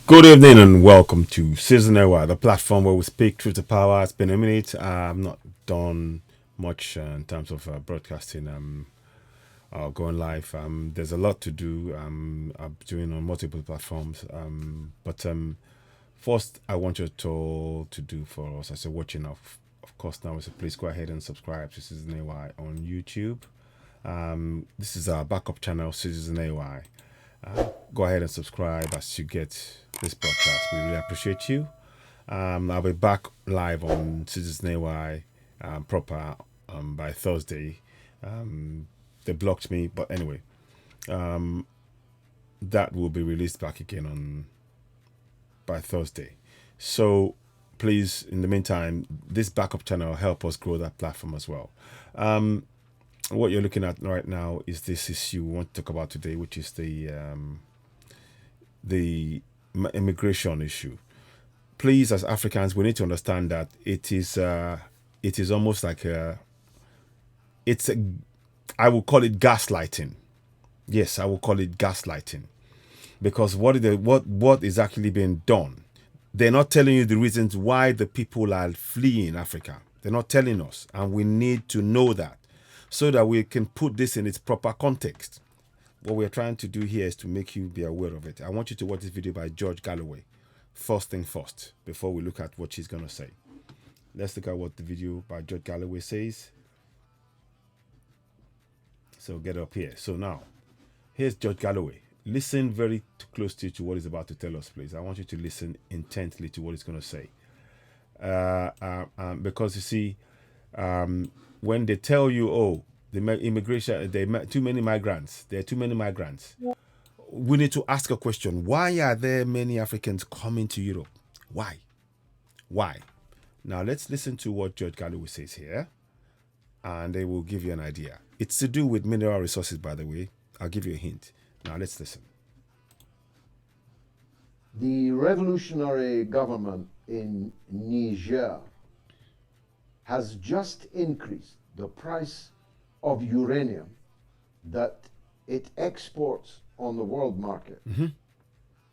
Good evening and welcome to Season Hour, the platform where we speak truth to power. It's been a minute. I've not done much in terms of broadcasting, going live. There's a lot to do. I'm doing on multiple platforms. But first, I want you to do for us as you're watching. Of course, now is please go ahead and subscribe to Season AY on YouTube. This is our backup channel, Season AY. Go ahead and subscribe as you get this podcast. We really appreciate you. I'll be back live on Citizen AY proper by Thursday. They blocked me, but anyway, that will be released back again on by Thursday. So please, in the meantime, this backup channel will help us grow that platform as well. What you're looking at right now is this issue we want to talk about today, which is the immigration issue. Please, as Africans, we need to understand that it is almost like I will call it gaslighting. Yes, I will call it gaslighting, because what is actually being done? They're not telling you the reasons why the people are fleeing Africa. They're not telling us, and we need to know that, so that we can put this in its proper context. What we're trying to do here is to make you be aware of it. I want you to watch this video by George Galloway. First thing first, before we look at what she's going to say. Let's look at what the video by George Galloway says. So get up here. So now, here's George Galloway. Listen very closely to what he's about to tell us, please. I want you to listen intently to what he's going to say. Because you see, when they tell you, oh, the immigration, too many migrants, there are too many migrants, we need to ask a question. Why are there many Africans coming to Europe? Why? Now let's listen to what George Galloway says here, and they will give you an idea. It's to do with mineral resources, by the way. I'll give you a hint. Now let's listen. The revolutionary government in Niger has just increased the price of uranium that it exports on the world market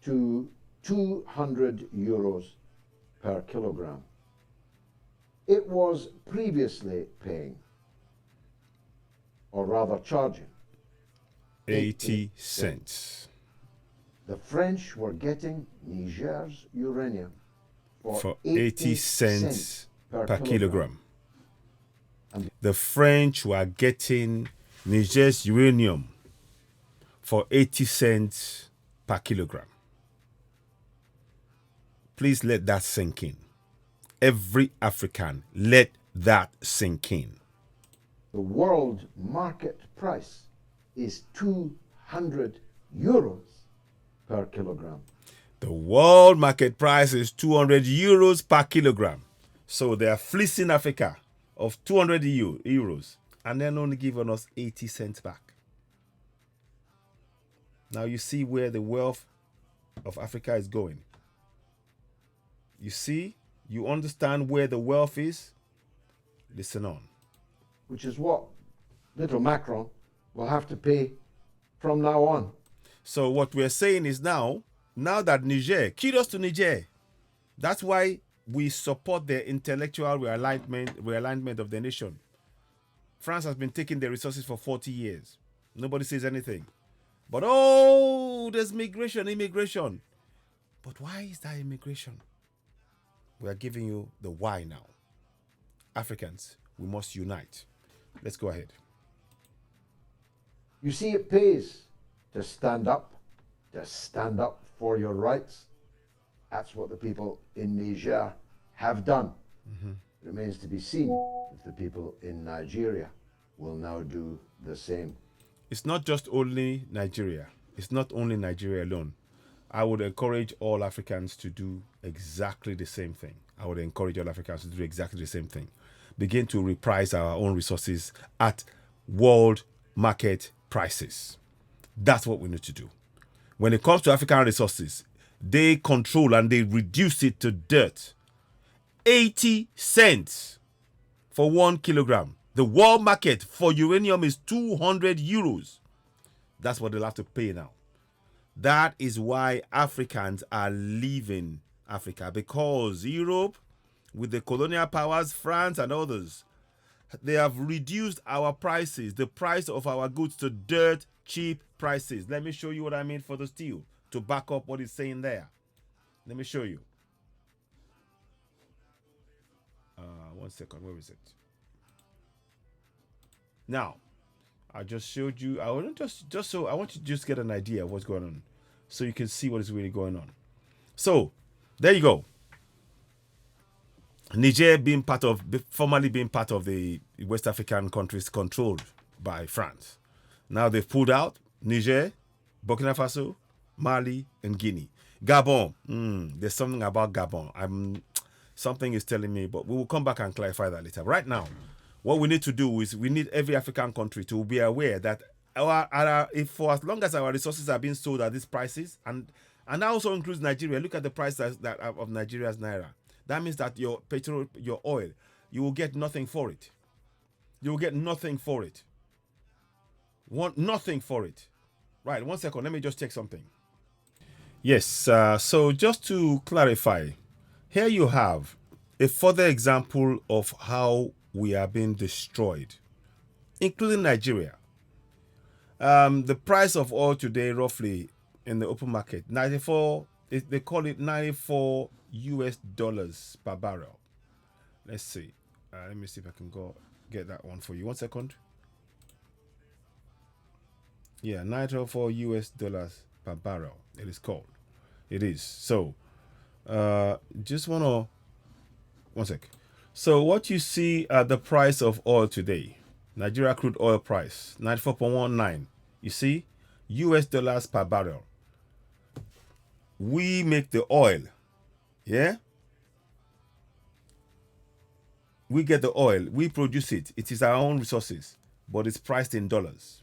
to 200 euros per kilogram. It was previously paying, or rather charging, 80 cents. The French were getting Niger's uranium for 80 cents per kilogram. The French were getting Niger's uranium for 80 cents per kilogram. Please let that sink in. Every African, let that sink in. The world market price is 200 euros per kilogram. The world market price is 200 euros per kilogram. So they are fleecing Africa of 200 euros and then only giving us 80 cents back. Now you see where the wealth of Africa is going. You see? You understand where the wealth is? Listen on. Which is what little Macron will have to pay from now on. So what we're saying is now that Niger, kudos to Niger. That's why we support the intellectual realignment of the nation. France has been taking the resources for 40 years. Nobody says anything. But there's immigration. But why is that immigration? We are giving you the why now. Africans, we must unite. Let's go ahead. You see, it pays to stand up for your rights. That's what the people in Niger have done. It remains to be seen if the people in Nigeria will now do the same. It's not just only Nigeria. It's not only Nigeria alone. I would encourage all Africans to do exactly the same thing. Begin to reprice our own resources at world market prices. That's what we need to do. When it comes to African resources, they control and they reduce it to dirt. 80 cents for 1 kilogram. The world market for uranium is 200 euros. That's what they'll have to pay now. That is why Africans are leaving Africa, because Europe, with the colonial powers, France and others, they have reduced our prices, the price of our goods, to dirt cheap prices. Let me show you what I mean for the steel to back up what it's saying there. Let me show you. 1 second. Where is it? Now, I just showed you. I want so I want you to just get an idea of what's going on, so you can see what is really going on. So, there you go. Niger formerly being part of the West African countries controlled by France. Now they've pulled out. Niger, Burkina Faso, Mali, and Guinea. Gabon. There's something about Gabon. Something is telling me, but we will come back and clarify that later. Right now, what we need to do is we need every African country to be aware that if for as long as our resources are being sold at these prices, and that also includes Nigeria. Look at the price that of Nigeria's naira. That means that your petrol, your oil, you will get nothing for it. You will get nothing for it. Want nothing for it. Right, 1 second. Let me just check something. Yes, so just to clarify, here you have a further example of how we are being destroyed, including Nigeria. The price of oil today, roughly in the open market, 94. They call it 94 US dollars per barrel. Let's see. Let me see if I can go get that one for you. 1 second. Yeah, 94 US dollars per barrel. It is called. It is. So, just want to 1 sec. So, what you see at the price of oil today, Nigeria crude oil price 94.19. You see, US dollars per barrel. We make the oil. Yeah? We get the oil. We produce it. It is our own resources, but it's priced in dollars.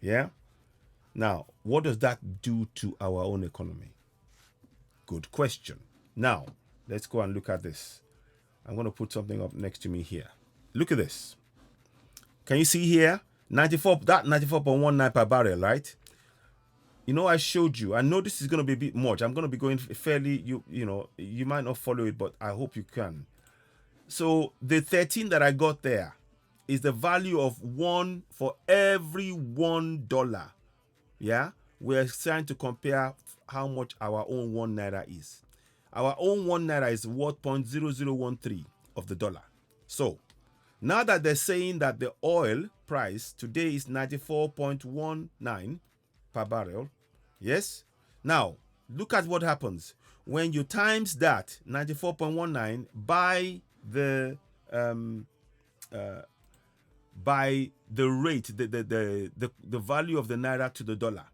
Yeah? Now, what does that do to our own economy? Good question. Now, let's go and look at this. I'm going to put something up next to me here. Look at this. Can you see here? 94.19 per barrel, right? You know, I showed you. I know this is going to be a bit much. I'm going to be going fairly, you know, you might not follow it, but I hope you can. So the 13 that I got there is the value of one for every $1. Yeah? We're trying to compare how much our own 1 naira is. Our own 1 naira is worth 0.0013 of the dollar. So now that they're saying that the oil price today is 94.19 per barrel. Yes. Now, look at what happens when you times that 94.19 by the rate, the value of the naira to the dollar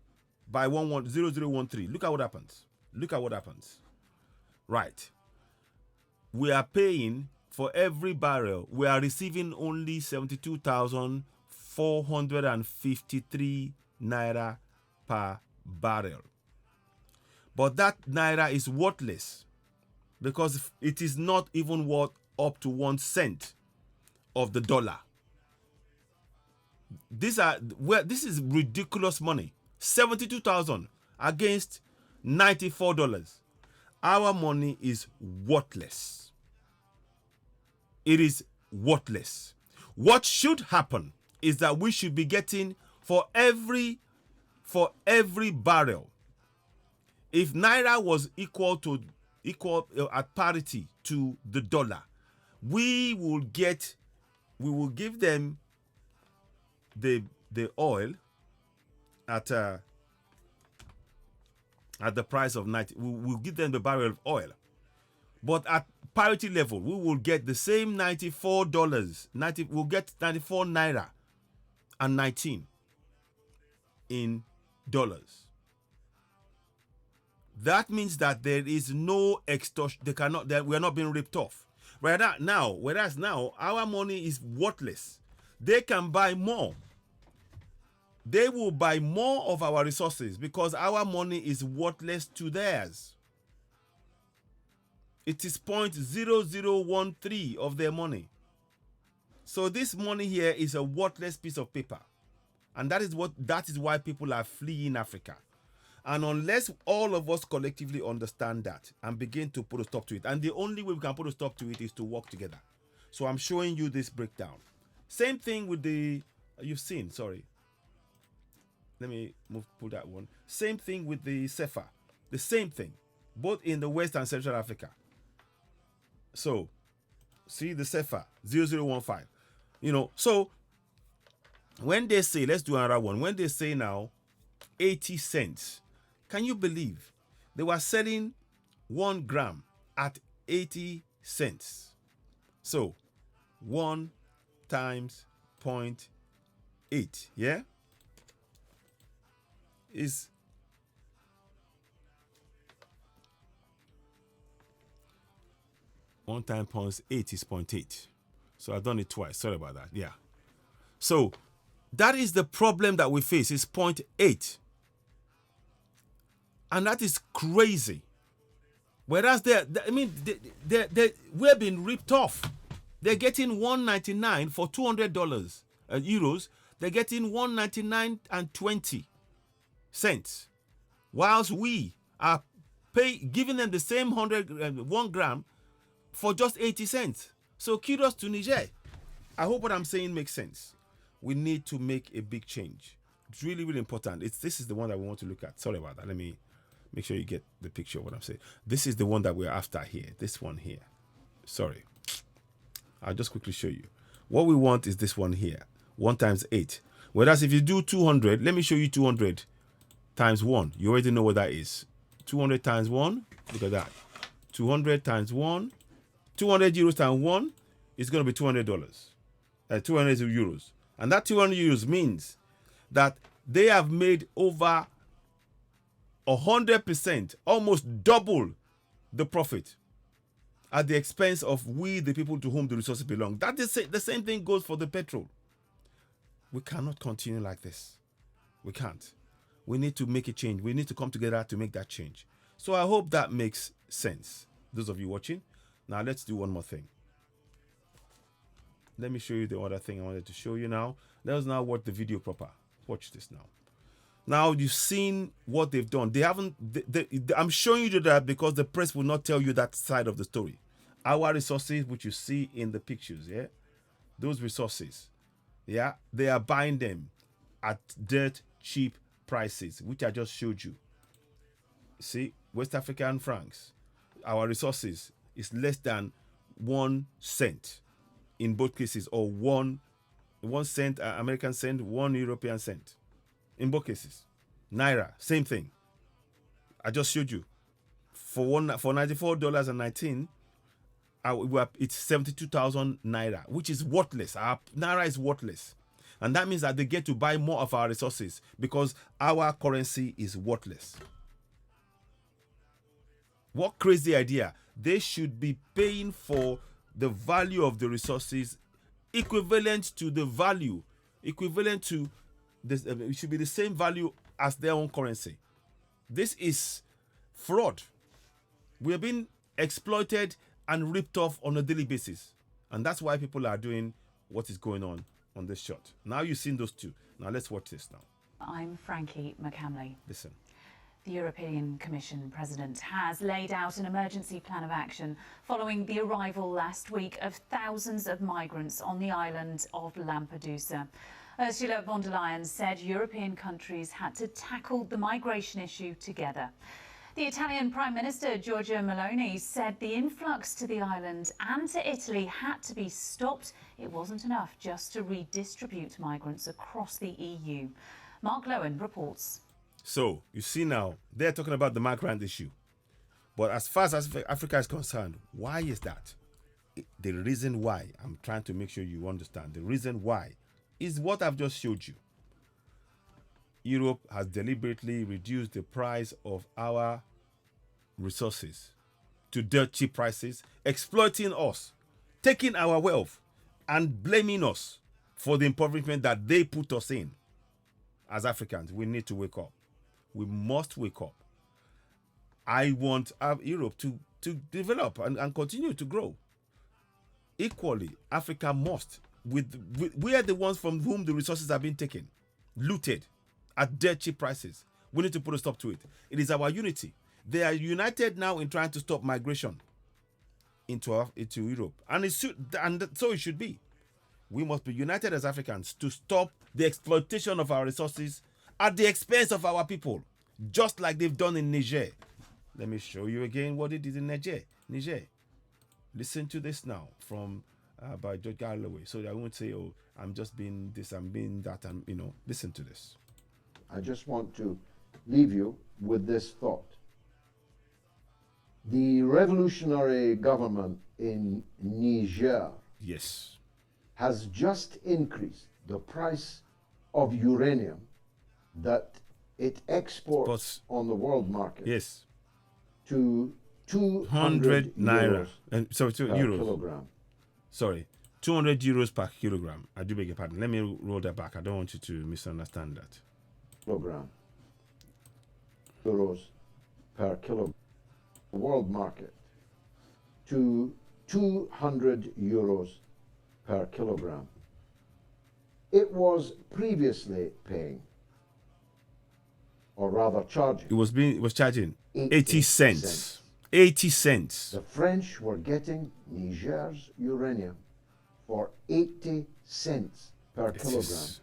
by 0013. Look at what happens. Look at what happens. Right. We are paying for every barrel. We are receiving only 72,453 naira per barrel. But that naira is worthless because it is not even worth up to 1 cent of the dollar. This is ridiculous money. 72,000 against $94. Our money is worthless. It is worthless. What should happen is that we should be getting for every barrel. If naira was equal at parity to the dollar, we will give them the oil at the price of 90. We will give them the barrel of oil, but at parity level, we will get the same $94. We'll get 94 naira and 19 in dollars. That means that there is no extortion. We are not being ripped off. Whereas now our money is worthless. They can buy more. They will buy more of our resources because our money is worthless to theirs. It is 0.0013 of their money. So this money here is a worthless piece of paper. And that is why people are fleeing Africa. And unless all of us collectively understand that and begin to put a stop to it, and the only way we can put a stop to it is to work together. So I'm showing you this breakdown. Same thing with the, you've seen, sorry. Let me pull that one. Same thing with the CFA. The same thing, both in the West and Central Africa. So, see the CFA, 0015. You know, so when they say, let's do another one. When they say now 80 cents, can you believe they were selling 1 gram at 80 cents? So 1 times 0.8, yeah, is 1 times 0.8 is 0.8. So I've done it twice. Sorry about that. Yeah. So that is the problem that we face, is 0.8. And that is crazy. Whereas we're being ripped off. They're getting $1.99 for $200 euros. They're getting $1.99 and 20 cents, whilst we are giving them the same 1 gram for just 80 cents. So kudos to Niger. I hope what I'm saying makes sense. We need to make a big change. It's really, really important. This is the one that we want to look at. Sorry about that. Let me make sure you get the picture of what I'm saying. This is the one that we're after here. This one here. Sorry. I'll just quickly show you. What we want is this one here. 1 times 8. Whereas if you do 200, let me show you 200 times 1. You already know what that is. 200 times 1. Look at that. 200 times 1. 200 euros times 1 is going to be $200. 200 euros. And that 200 euros means that they have made over 100%, almost double the profit at the expense of we, the people to whom the resources belong. That is the same thing goes for the petrol. We cannot continue like this. We can't. We need to make a change. We need to come together to make that change. So I hope that makes sense. Those of you watching. Now let's do one more thing. Let me show you the other thing I wanted to show you now. Let us now watch the video proper. Watch this now. Now you've seen what they've done. They haven't. I'm showing you that because the press will not tell you that side of the story. Our resources, which you see in the pictures, yeah, those resources, yeah, they are buying them at dirt cheap prices, which I just showed you. See, West African francs, our resources is less than 1 cent in both cases, or 1 cent American cent, 1 European cent. In both cases. Naira, same thing. I just showed you. For $94.19, it's 72,000 naira, which is worthless. Our naira is worthless. And that means that they get to buy more of our resources because our currency is worthless. What crazy idea. They should be paying for the value of the resources equivalent to the value, equivalent to this, it should be the same value as their own currency. This is fraud. We are being exploited and ripped off on a daily basis. And that's why people are doing what is going on this shot. Now you've seen those two. Now let's watch this now. I'm Frankie McCamley. Listen. The European Commission President has laid out an emergency plan of action following the arrival last week of thousands of migrants on the island of Lampedusa. Ursula von der Leyen said European countries had to tackle the migration issue together. The Italian Prime Minister Giorgia Meloni said the influx to the island and to Italy had to be stopped. It wasn't enough just to redistribute migrants across the EU. Mark Lowen reports. So, you see now, they're talking about the migrant issue. But as far as Africa is concerned, why is that? The reason why, I'm trying to make sure you understand, the reason why is what I've just showed you. Europe has deliberately reduced the price of our resources to dirt cheap prices, exploiting us, taking our wealth, and blaming us for the impoverishment that they put us in. As Africans, we need to wake up. We must wake up. I want Europe to develop and continue to grow. Equally, Africa must. We are the ones from whom the resources have been taken, looted at dirt cheap prices. We need to put a stop to it. It is our unity. They are united now in trying to stop migration into Europe, and so it should be. We must be united as Africans to stop the exploitation of our resources at the expense of our people, just like they've done in Niger. Let me show you again what it is in Niger. Listen to this now from by George Galloway, so that I won't say, "Oh, I'm just being this, I'm being that," and listen to this. I just want to leave you with this thought. The revolutionary government in Niger, yes, has just increased the price of uranium that it exports on the world market. Yes. To 200 naira. Per euros. Kilogram. Sorry, 200 euros per kilogram. I do beg your pardon. Let me roll that back. I don't want you to misunderstand that. Kilogram. Euros per kilogram. World market to 200 euros per kilogram. It was previously paying, or rather charging. It was charging 80 cents. 80 cents. The French were getting Niger's uranium for 80 cents per kilogram.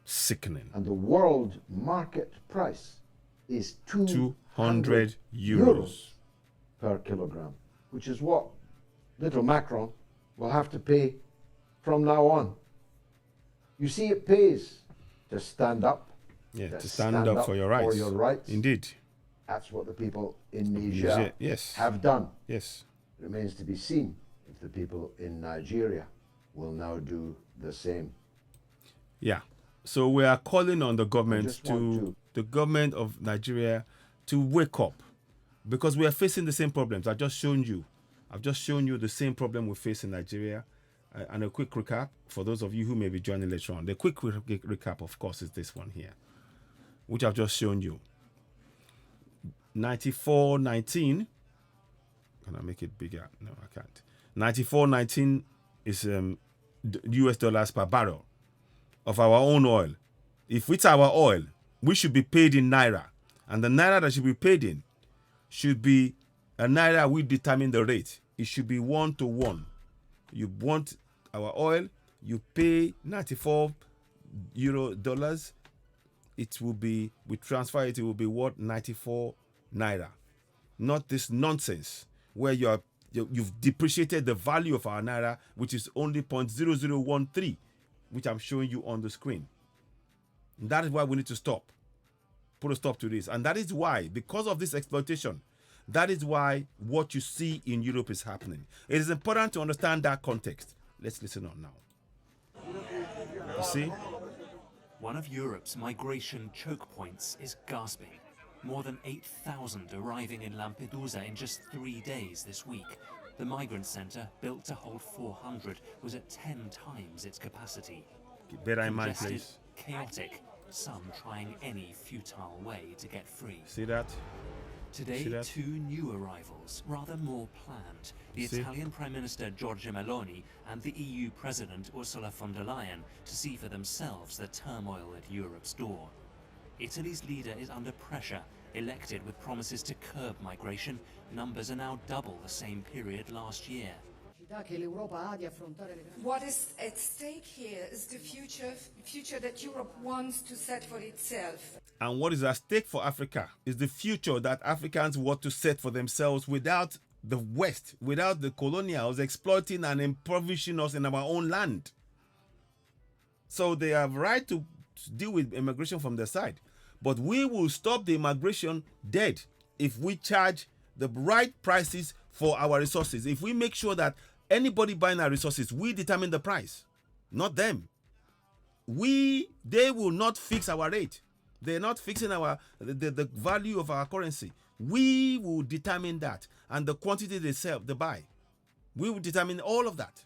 Sickening. And the world market price is 200 euros per kilogram, which is what little Macron will have to pay from now on. You see, it pays to stand up. Yeah, to stand up for your rights. For your rights. Indeed. That's what the people in Niger yes. have done. Yes. It remains to be seen if the people in Nigeria will now do the same. Yeah. So we are calling on the government the government of Nigeria to wake up, because we are facing the same problems. I've just shown you the same problem we face in Nigeria. And a quick recap for those of you who may be joining later on. The quick recap, of course, is this one here, which I've just shown you. 94.19. Can I make it bigger? No, I can't. 94.19 is US dollars per barrel of our own oil. If it's our oil, we should be paid in naira, and the naira that should be paid in should be a naira. We determine the rate. It should be 1-to-1. You want our oil, you pay 94 euro dollars. It will be, we transfer it, it will be what? 94 naira. Not this nonsense where you've depreciated the value of our naira, which is only 0.0013, which I'm showing you on the screen. And that is why we need to stop. Put a stop to this. And that is why, because of this exploitation, that is why what you see in Europe is happening. It is important to understand that context. Let's listen on now. You see? One of Europe's migration choke points is gasping. More than 8,000 arriving in Lampedusa in just 3 days this week. The migrant centre, built to hold 400, was at 10 times its capacity. Bear in mind, please. Chaotic, some trying any futile way to get free. See that? Today, 2 new arrivals, rather more planned. The Italian Prime Minister Giorgia Meloni and the EU President Ursula von der Leyen to see for themselves the turmoil at Europe's door. Italy's leader is under pressure. Elected with promises to curb migration, numbers are now double the same period last year. What is at stake here is the future that Europe wants to set for itself. And what is at stake for Africa is the future that Africans want to set for themselves without the West, without the colonials exploiting and impoverishing us in our own land. So they have right to deal with immigration from their side. But we will stop the immigration dead if we charge the right prices for our resources. If we make sure that anybody buying our resources, we determine the price, not them. They will not fix our rate. They're not fixing the value of our currency. We will determine that, and the quantity they buy. We will determine all of that.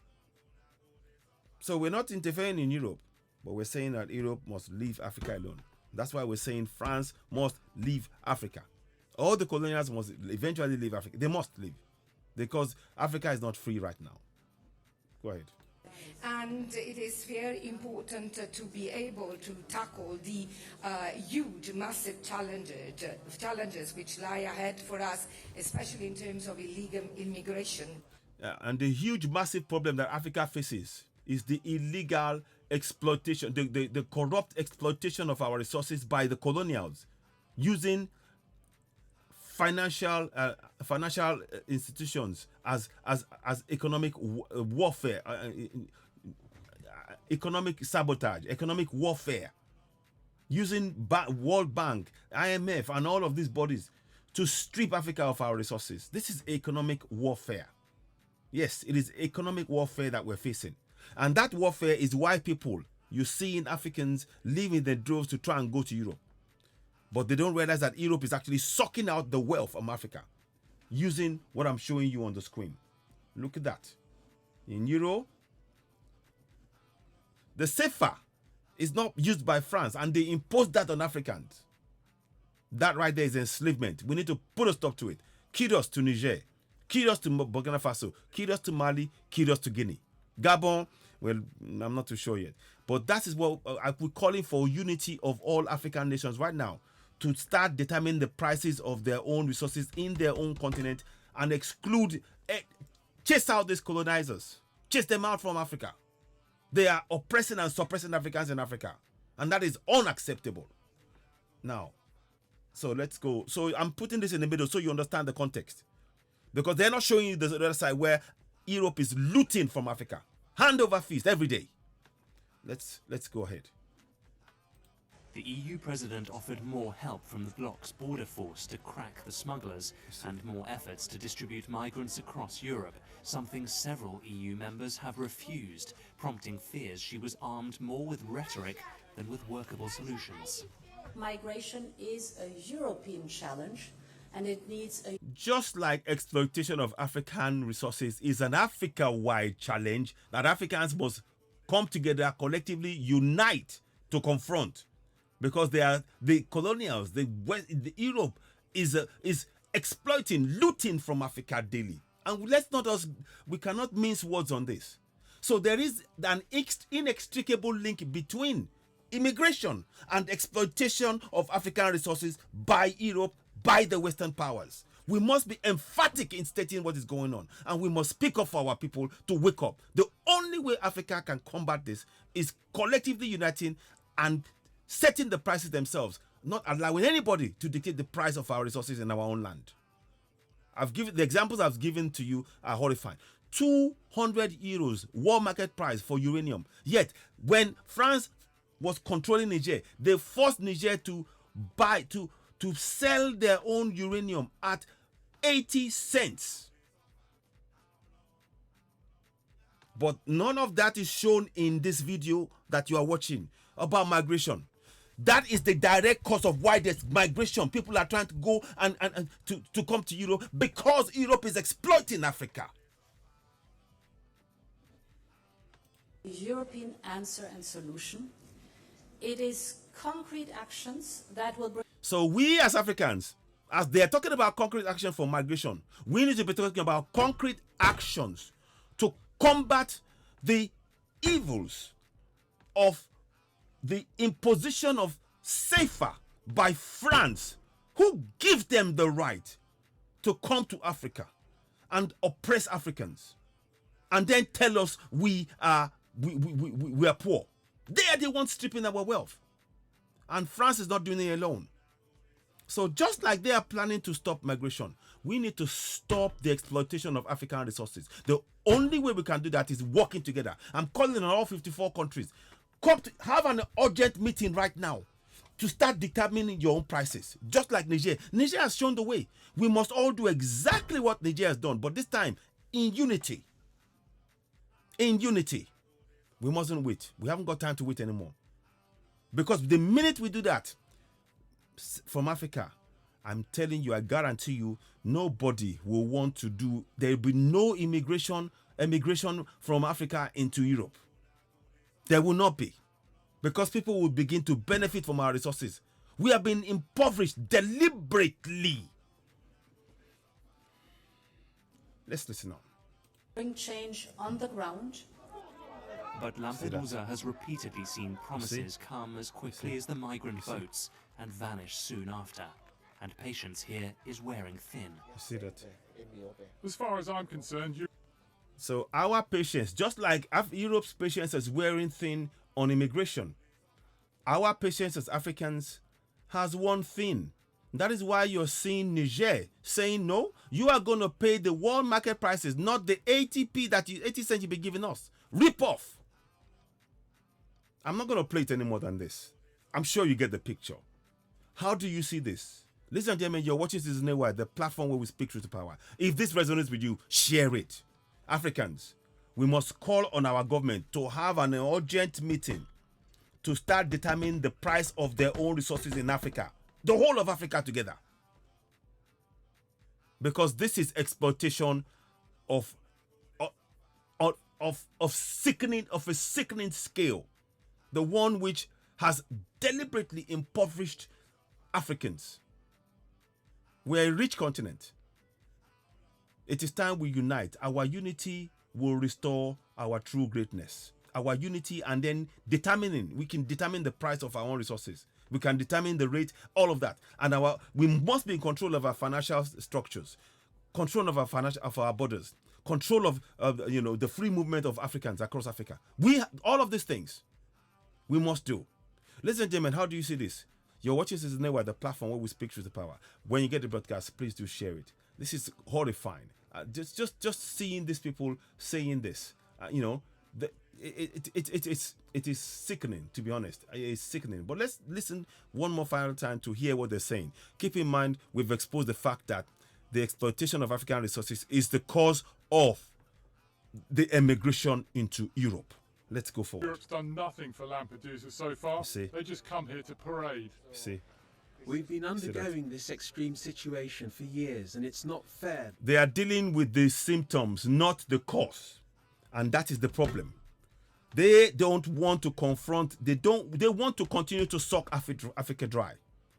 So we're not interfering in Europe, but we're saying that Europe must leave Africa alone. That's why we're saying France must leave Africa. All the colonials must eventually leave Africa. They must leave, because Africa is not free right now. Go ahead. And it is very important to be able to tackle the huge, massive challenges which lie ahead for us, especially in terms of illegal immigration. And the huge, massive problem that Africa faces is the illegal exploitation, the corrupt exploitation of our resources by the colonials using financial institutions as economic warfare, economic sabotage, economic warfare, using World Bank, IMF, and all of these bodies to strip Africa of our resources. This is economic warfare. Yes, it is economic warfare that we're facing. And that warfare is why people, you see in Africans, leave in their droves to try and go to Europe. But they don't realize that Europe is actually sucking out the wealth from Africa using what I'm showing you on the screen. Look at that. In Euro, the CFA is not used by France, and they impose that on Africans. That right there is enslavement. We need to put a stop to it. Kudos to Niger. Kudos to Burkina Faso. Kudos to Mali. Kudos to Guinea. Gabon, well, I'm not too sure yet. But that is what we're calling for, unity of all African nations right now, to start determining the prices of their own resources in their own continent and exclude, chase out these colonizers. Chase them out from Africa. They are oppressing and suppressing Africans in Africa. And that is unacceptable. Now, so let's go. So I'm putting this in the middle so you understand the context. Because they're not showing you the other side where Europe is looting from Africa. Hand over fist every day. Let's go ahead. The EU president offered more help from the bloc's border force to crack the smugglers and more efforts to distribute migrants across Europe, something several EU members have refused, prompting fears she was armed more with rhetoric than with workable solutions. Migration is a European challenge, and it needs a... Just like exploitation of African resources is an Africa-wide challenge that Africans must come together, collectively unite to confront. Because they are the colonials, the Europe is exploiting, looting from Africa daily. And we cannot mince words on this. So there is an inextricable link between immigration and exploitation of African resources by Europe, by the Western powers. We must be emphatic in stating what is going on, and we must speak up for our people to wake up. The only way Africa can combat this is collectively uniting and setting the prices themselves, not allowing anybody to dictate the price of our resources in our own land. The examples I've given to you are horrifying. 200 euros world market price for uranium. Yet, when France was controlling Niger, they forced Niger to sell their own uranium at 80 cents. But none of that is shown in this video that you are watching about migration. That is the direct cause of why there's migration. People are trying to go and to come to Europe because Europe is exploiting Africa. European answer and solution. It is concrete actions that will bring... So we as Africans, as they're talking about concrete action for migration, we need to be talking about concrete actions to combat the evils of the imposition of CFA by France, who give them the right to come to Africa and oppress Africans, and then tell us we are poor. They are the ones stripping our wealth, and France is not doing it alone. So just like they are planning to stop migration, we need to stop the exploitation of African resources. The only way we can do that is working together. I'm calling on all 54 countries. Come to have an urgent meeting right now to start determining your own prices. Just like Niger. Niger has shown the way. We must all do exactly what Niger has done, but this time in unity. In unity. We mustn't wait. We haven't got time to wait anymore. Because the minute we do that, from Africa, I'm telling you, I guarantee you, nobody will want to do, there will be no immigration from Africa into Europe. There will not be. Because people will begin to benefit from our resources. We have been impoverished deliberately. Let's listen on. Bring change on the ground. But Lampedusa has repeatedly seen promises come as quickly as the migrant boats and vanish soon after. And patience here is wearing thin. You see that? As far as I'm concerned, So our patience, just like Europe's patience is wearing thin on immigration, our patience as Africans has one thing. That is why you're seeing Niger saying, no, you are going to pay the world market prices, not the 80p that 80 cents you've been giving us. Rip off. I'm not going to play it any more than this. I'm sure you get the picture. How do you see this? Ladies and gentlemen, you're watching Citizen Network, the platform where we speak truth to power. If this resonates with you, share it. Africans, we must call on our government to have an urgent meeting to start determining the price of their own resources in Africa. The whole of Africa together. Because this is exploitation of a sickening scale. The one which has deliberately impoverished Africans. We're a rich continent. It is time we unite. Our unity will restore our true greatness. Our unity, and then we can determine the price of our own resources. We can determine the rate, all of that. And we must be in control of our financial structures, control of our borders, control of the free movement of Africans across Africa. All of these things we must do. Ladies and gentlemen, how do you see this? You're watching Citizen Network, the platform where we speak truth to power. When you get the broadcast, please do share it. This is horrifying. Just seeing these people saying this, it is sickening, to be honest. It's sickening. But let's listen one more final time to hear what they're saying. Keep in mind, we've exposed the fact that the exploitation of African resources is the cause of the emigration into Europe. Let's go forward. Europe's done nothing for Lampedusa so far. They just come here to parade. See. We've been undergoing this extreme situation for years, and it's not fair. They are dealing with the symptoms, not the cause. And that is the problem. They don't want to confront, they want to continue to suck Africa dry.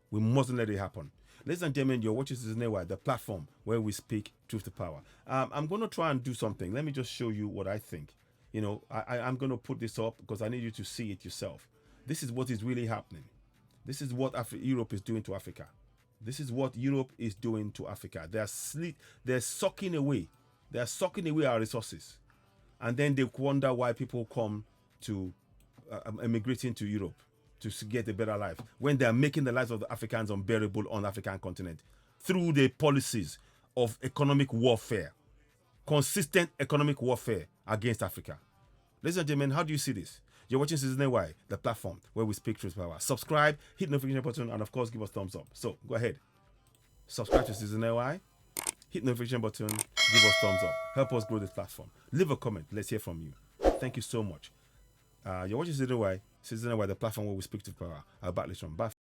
We mustn't let it happen. Ladies and gentlemen, you're watching Citizen Network, the platform where we speak truth to power. I'm going to try and do something. Let me just show you what I think. I'm going to put this up because I need you to see it yourself. This is what is really happening. This is what Europe is doing to Africa. This is what Europe is doing to Africa. They're sucking away. They're sucking away our resources. And then they wonder why people come to immigrating to Europe to get a better life, when they are making the lives of the Africans unbearable on the African continent through the policies of economic warfare, consistent economic warfare against Africa. Ladies and gentlemen, how do you see this? You're watching Citizen Network, the platform where we speak truth power. Subscribe, hit the notification button, and of course, give us thumbs up. So go ahead, subscribe to Citizen Network, hit the notification button, give us thumbs up. Help us grow this platform. Leave a comment. Let's hear from you. Thank you so much. You're watching Citizen Network, the platform where we speak truth power. I'll back later on. Bye.